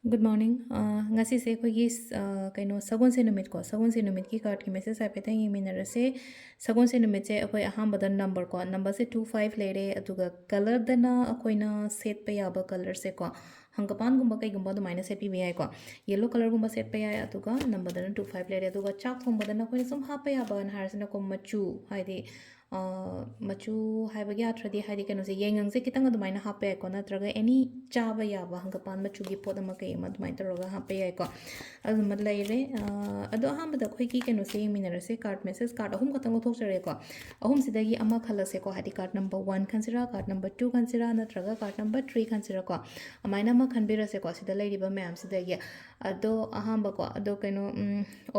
Good morning. Ngasi se koi gi kaino sagon se numit ko sagon se numit ki card ki message ai petang yiminara se sagon se numit se akoi aham bada number se 25 lere atuga color dana akoi na set pa yaba color se ko hangapan gumba kai gumba dumaina set pi ai ko yellow color gumba set pa ai atuga number dana 25 lere atuga chak thong bada na koi sum ha pa yaba an harsina ko machu haidi machu haibagi atradi haidi kano se yengang se kitang adumaina hape ko natraga any chaba yaba hangapan machu gi pod ama kai ma dumaina taraga hape ai ko aduma leire ado ahambada khoi ki kano se minara se card message card ahum katang thok chare ko ahum sidagi ama khala se ko haidi card number 1 kansira card number 2 kansira natraga card number 3 kansira ko amaina ma khanbira se ko sida leiriba ma'am sidagi ado ahamba ko ado kano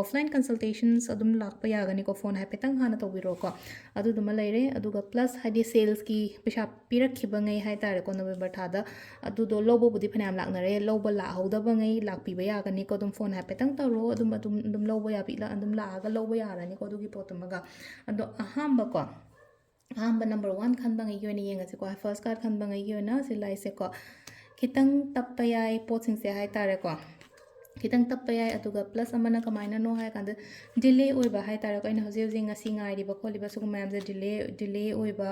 offline consultations adum lakpa yagani ko phone hapetang hana tawbiro ko adu duma leire aduga plus hadi sales ki pesha pirak khiba ngai hai tare ko November thada adu do lobo budi phanam laknare lobo la hauda ngai lakpi ba yagani ko dum phone hapetang tawro adum lobo ya bi la adum la ga lobo yarani ko dugi potumaga ado ahamba ko ahamba number 1 khanba ngai yoni yenga se ko first card khanba ngai yona silai se ko kitang tappa yai potsing se hai tare ko kitang tappa yai atuga plus amana kamaina no hai kanda delay oiba hai tara ko ina hoje ngasi ngai riba kholiba su mayam je delay oiba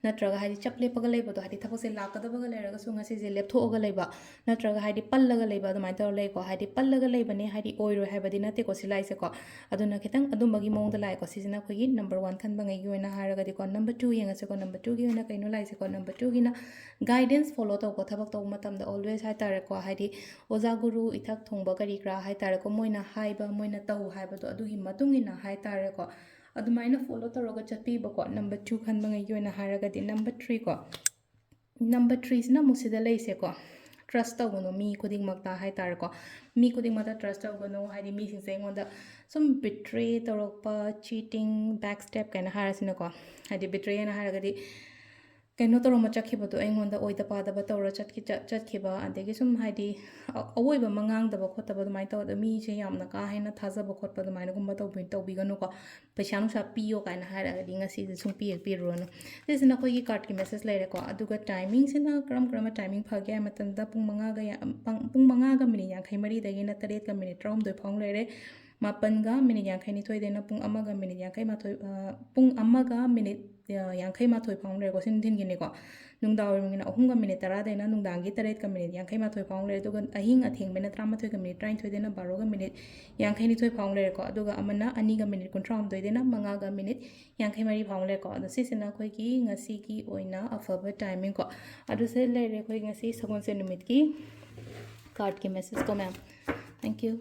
natraga hari chaple paga leiba to hari thapose lakada baga leraga su ngasi je leptho oga leiba natraga hari pallaga leiba do mai tor lei ko hari pallaga leiba ne hari oiro hai badi nate ko silai se ko aduna kitang adum bagi mong da lai ko sijina khogi number 1 khan bangai gi oina haraga di ko number 2 yenga se ko number 2 gi oina kaino lai se ko number 2 gi na guidance follow to ko thabak to matam da always hai tara ko hari oza guru ithak thongba kari kra hai tare ko moina haiba moina tau haiba to adugi matungina hai tare ko adumaina follow toroga chati ba ko number 2 khan bangai yoina haraga di number 3 ko number 3 sina musida leise ko trust tawgono mi khuding makta hai tare ko mi khuding mata trust tawgono haidi mi sing seng onda sum betray torokpa cheating backstep kana harasina ko haidi betray na haraga di kaino toro ma chakhiba to aingonda oida pada tawra chatkhiba adegi sum haidi awoiba mangang daba khotaba dumai taw da mi se yamna ka haina thajaba khotba dumai na gumba tawbiganu ko paisa nu sa piyo kaina haira di ngasi sum pirono sisina koi gi card ki message leire ko aduga timing sina kram timing phage matanda pung manga ga mini yang khaimari dagi na 3 ka minute rom doi phong leire mapan minute yang khaini thoi dena pung amaga minute yang khai ma thoi pung amaga minute yang khai ma thoi phong leire ko sin din gini ko nungdaw mingina ahunga minute tara dena nungdangi 3 ka minute yang khai ma thoi phong leire duga ahing athing bena 13 ka minute 3 thoi dena 12 ga minute yang khai ni thoi phong leire ko aduga amana ani ga minute 13 thoi dena manga ga minute yang khai mari phong leire ko adu sisina khoi ki ngasi ki oina afaba timing ko adu se leire khoi ngasi sagon se numit ki card ki message ko ma'am thank you